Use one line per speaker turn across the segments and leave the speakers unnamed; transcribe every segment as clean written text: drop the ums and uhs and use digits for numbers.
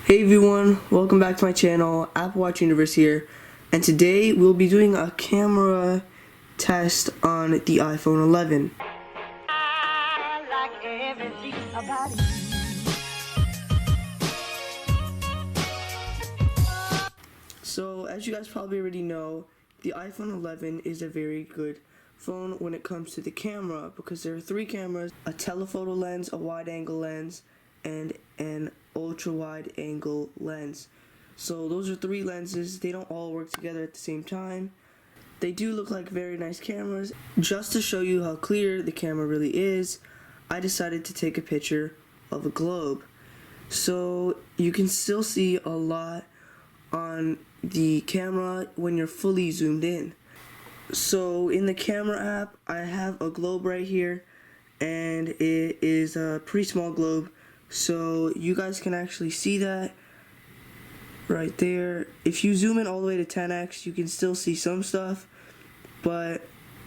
Hey everyone, welcome back to my channel, Apple Watch Universe here, and today we'll be doing a camera test on the iPhone 11.
I like everything about it.
So, as you guys probably already know, the iPhone 11 is a very good phone when it comes to the camera because there are three cameras: a telephoto lens, a wide-angle lens, and an ultra-wide angle lens. So those are three lenses. They don't all work together at the same time. They do look like very nice cameras. Just to show you how clear the camera really is, I decided to take a picture of a globe. So you can still see a lot on the camera when you're fully zoomed in. So in the camera app, I have a globe right here, and it is a pretty small globe, so you guys can actually see that right there. If you zoom in all the way to 10x, you can still see some stuff, but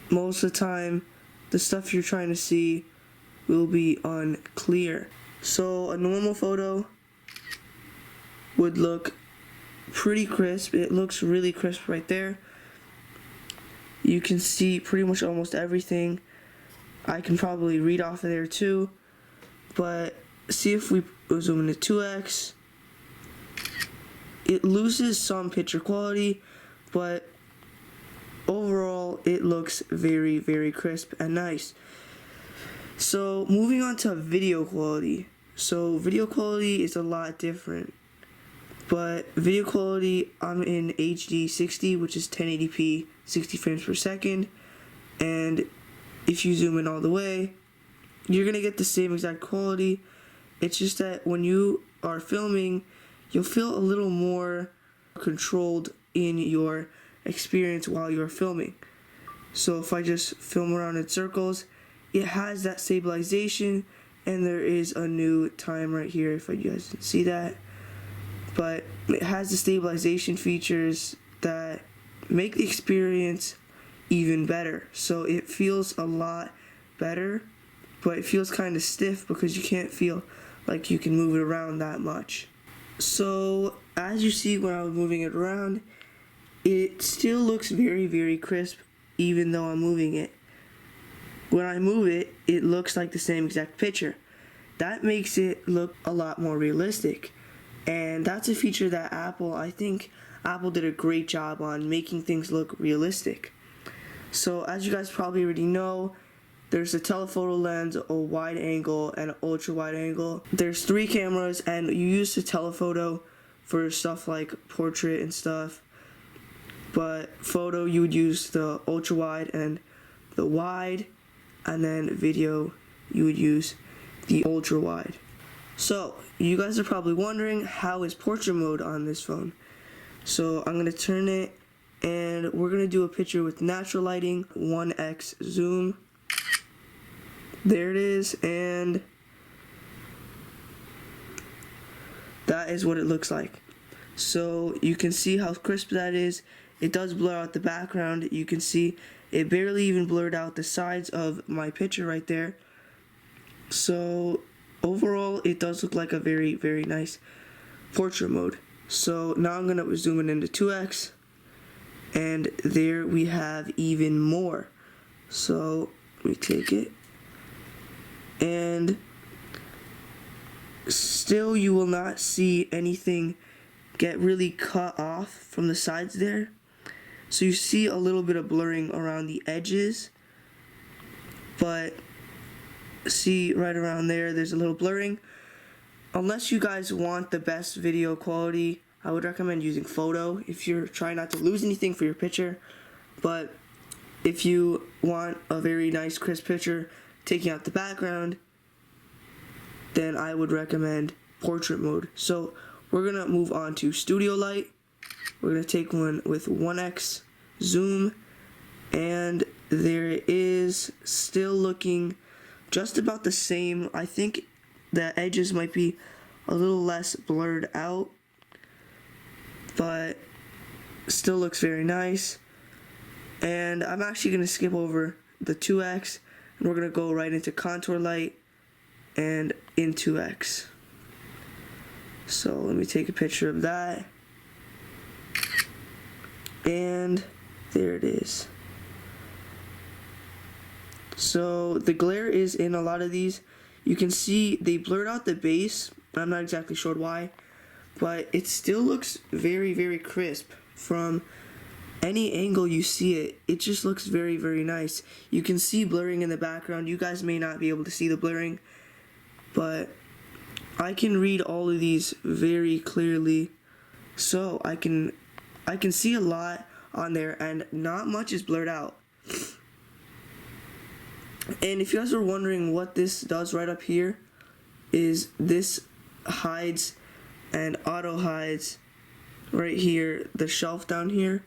most of the time the stuff you're trying to see will be unclear. So a normal photo would look pretty crisp. It looks really crisp right there. You can see pretty much almost everything. I can probably read off of there too, but see if we zoom into 2x, it loses some picture quality, but overall it looks very, very crisp and nice. So moving on to video quality. So video quality is a lot different, but video quality, I'm in HD 60, which is 1080p 60 frames per second, and if you zoom in all the way, you're gonna get the same exact quality. It's just that when you are filming, you'll feel a little more controlled in your experience while you're filming. So if I just film around in circles, it has that stabilization, and there is a new time right here if you guys can see that. But it has the stabilization features that make the experience even better. So it feels a lot better, but it feels kind of stiff because you can't feel like you can move it around that much. So as you see, when I was moving it around, it still looks very, very crisp even though I'm moving it. When I move it, it looks like the same exact picture. That makes it look a lot more realistic. And that's a feature that I think Apple did a great job on, making things look realistic. So as you guys probably already know, there's a telephoto lens, a wide angle, and an ultra wide angle. There's three cameras, and you use the telephoto for stuff like portrait and stuff. But photo, you would use the ultra wide and the wide, and then video, you would use the ultra wide. So you guys are probably wondering, how is portrait mode on this phone? So I'm gonna turn it, and we're gonna do a picture with natural lighting, 1x zoom. There it is, and that is what it looks like. So you can see how crisp that is. It does blur out the background. You can see it barely even blurred out the sides of my picture right there. So overall, it does look like a very, very nice portrait mode. So now I'm gonna zoom in into 2x, and there we have even more. So let me take it, and still you will not see anything get really cut off from the sides there. So you see a little bit of blurring around the edges, but see right around there, there's a little blurring. Unless you guys want the best video quality, I would recommend using photo if you're trying not to lose anything for your picture. But if you want a very nice crisp picture taking out the background, then I would recommend portrait mode. So we're gonna move on to studio light. We're gonna take one with 1x zoom, and there it is, still looking just about the same. I think the edges might be a little less blurred out, but still looks very nice. And I'm actually gonna skip over the 2x, and we're gonna go right into contour light and in 2x. So let me take a picture of that. And there it is. So the glare is in a lot of these. You can see they blurred out the base. I'm not exactly sure why, but it still looks very, very crisp. From any angle you see it, it just looks very, very nice. You can see blurring in the background. You guys may not be able to see the blurring, but I can read all of these very clearly. So I can see a lot on there, and not much is blurred out. And if you guys are wondering what this does right up here, is this hides and auto hides right here, the shelf down here.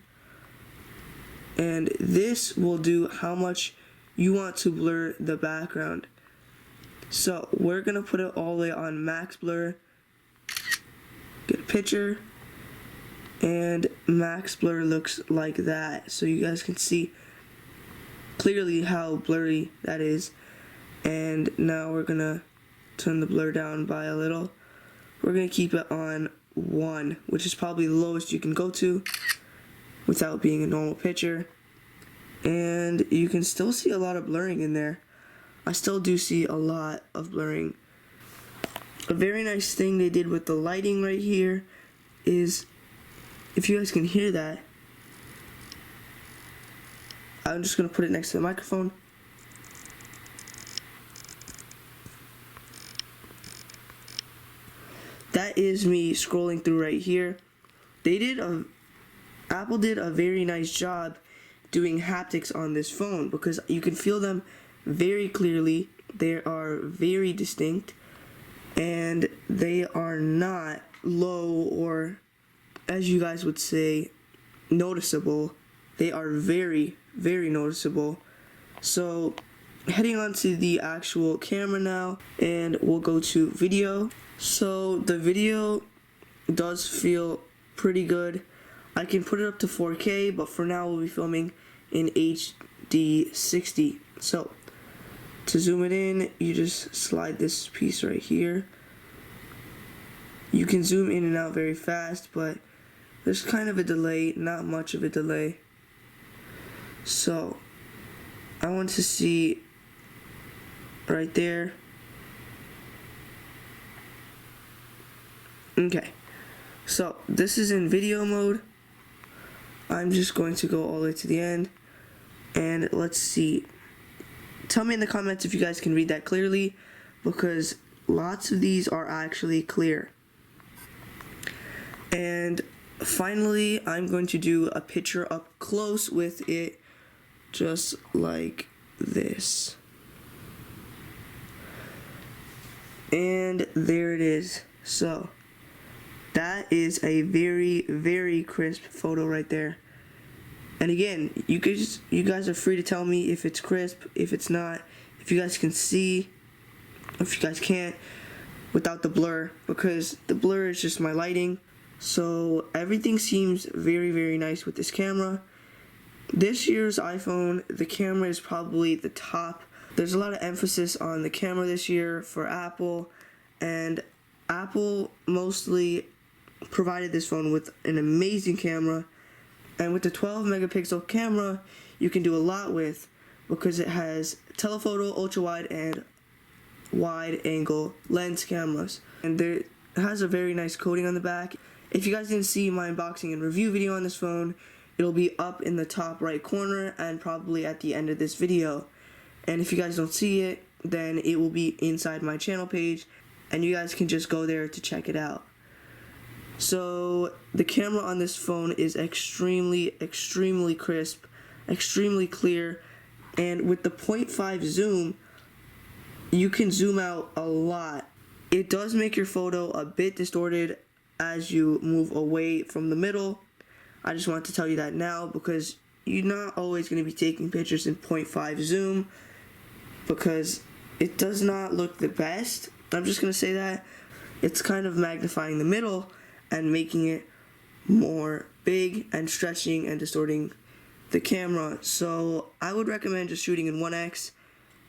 And this will do how much you want to blur the background. So we're gonna put it all the way on max blur, get a picture, and max blur looks like that. So you guys can see clearly how blurry that is. And now we're gonna turn the blur down by a little. We're gonna keep it on 1, which is probably the lowest you can go to without being a normal picture. And you can still see a lot of blurring in there. I still do see a lot of blurring. A very nice thing they did with the lighting right here is, if you guys can hear that, I'm just gonna put it next to the microphone. That is me scrolling through right here. Apple did a very nice job doing haptics on this phone, because you can feel them very clearly. They are very distinct, and they are not low, or as you guys would say, noticeable. They are very, very noticeable. So heading on to the actual camera now, and we'll go to video. So the video does feel pretty good. I can put it up to 4K, but for now we'll be filming in HD 60. So to zoom it in, you just slide this piece right here. You can zoom in and out very fast, but there's kind of a delay, not much of a delay. So I want to see right there. Okay, so this is in video mode. I'm just going to go all the way to the end, and let's see. Tell me in the comments if you guys can read that clearly, because lots of these are actually clear. And finally, I'm going to do a picture up close with it, just like this. And there it is. So that is a very, very crisp photo right there. And again, you guys are free to tell me if it's crisp, if it's not, if you guys can see, if you guys can't, without the blur, because the blur is just my lighting. So everything seems very, very nice with this camera. This year's iPhone, the camera is probably the top. There's a lot of emphasis on the camera this year for Apple, and Apple mostly provided this phone with an amazing camera. And with the 12 megapixel camera, you can do a lot with, because it has telephoto, ultra wide, and wide angle lens cameras. And it has a very nice coating on the back. If you guys didn't see my unboxing and review video on this phone, it'll be up in the top right corner and probably at the end of this video. And if you guys don't see it, then it will be inside my channel page, and you guys can just go there to check it out. So the camera on this phone is extremely, extremely crisp, extremely clear, and with the 0.5 zoom, you can zoom out a lot. It does make your photo a bit distorted as you move away from the middle. I just want to tell you that now, because you're not always going to be taking pictures in 0.5 zoom, because it does not look the best. I'm just going to say that. It's kind of magnifying the middle and making it more big and stretching and distorting the camera. So I would recommend just shooting in 1x,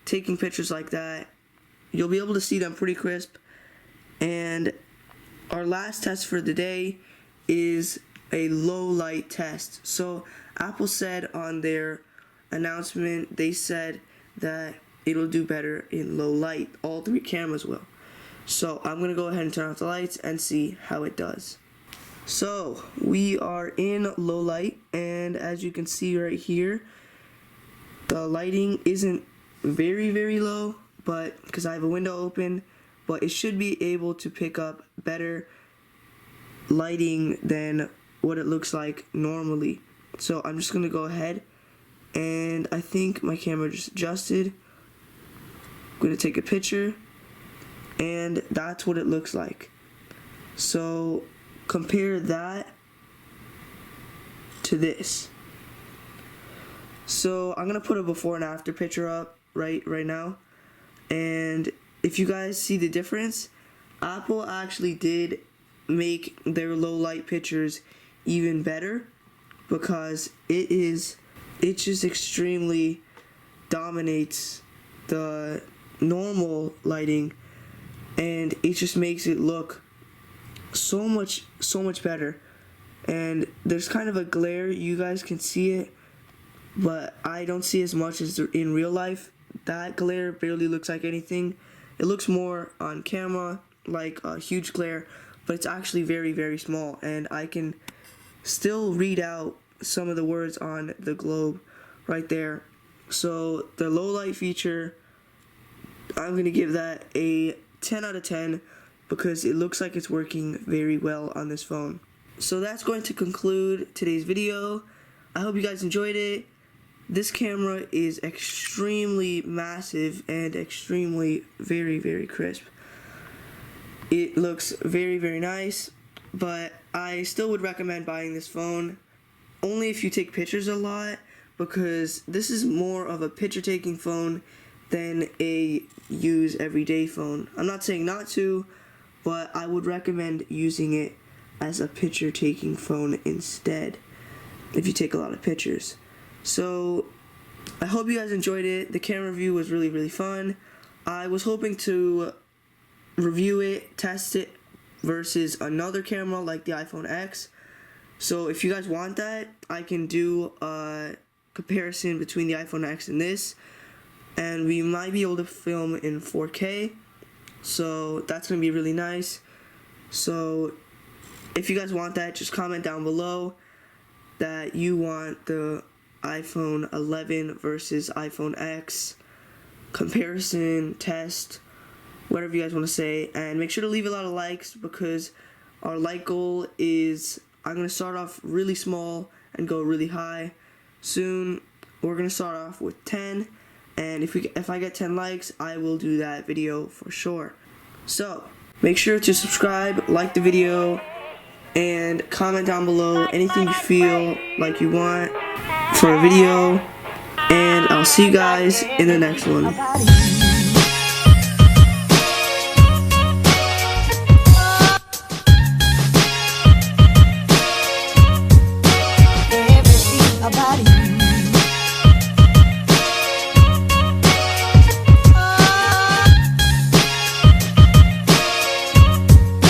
taking pictures like that. You'll be able to see them pretty crisp, and our last test for the day is a low light test. So Apple said on their announcement, they said that it'll do better in low light. All three cameras will. So I'm gonna go ahead and turn off the lights and see how it does. So we are in low light, and as you can see right here, the lighting isn't very low, but because I have a window open, but it should be able to pick up better lighting than what it looks like normally. So I'm just gonna go ahead, and I think my camera just adjusted. I'm gonna take a picture, and that's what it looks like. So compare that to this. So I'm gonna put a before and after picture up right now, and if you guys see the difference, Apple actually did make their low light pictures even better, because it just extremely dominates the normal lighting, and it just makes it look so much better. And there's kind of a glare, you guys can see it, but I don't see as much as in real life. That glare barely looks like anything. It looks more on camera like a huge glare, but it's actually very small, and I can still read out some of the words on the globe right there. So the low light feature, I'm gonna give that a 10 out of 10 because it looks like it's working very well on this phone. So that's going to conclude today's video. I hope you guys enjoyed it. This camera is extremely massive and extremely very crisp. It looks very nice, but I still would recommend buying this phone only if you take pictures a lot, because this is more of a picture taking phone than a use everyday phone. I'm not saying not to, but I would recommend using it as a picture taking phone instead if you take a lot of pictures. So I hope you guys enjoyed it. The camera review was really fun. I was hoping to review it, test it versus another camera like the iPhone X. So if you guys want that, I can do a comparison between the iPhone X and this, and we might be able to film in 4K. So that's gonna be really nice. So if you guys want that, just comment down below that you want the iPhone 11 versus iPhone X comparison, test, whatever you guys want to say. And make sure to leave a lot of likes, because our like goal is, I'm going to start off really small and go really high. Soon we're going to start off with 10, and if I get 10 likes, I will do that video for sure. So make sure to subscribe, like the video, and comment down below anything you feel like you want for a video, and I'll see you guys in the next one.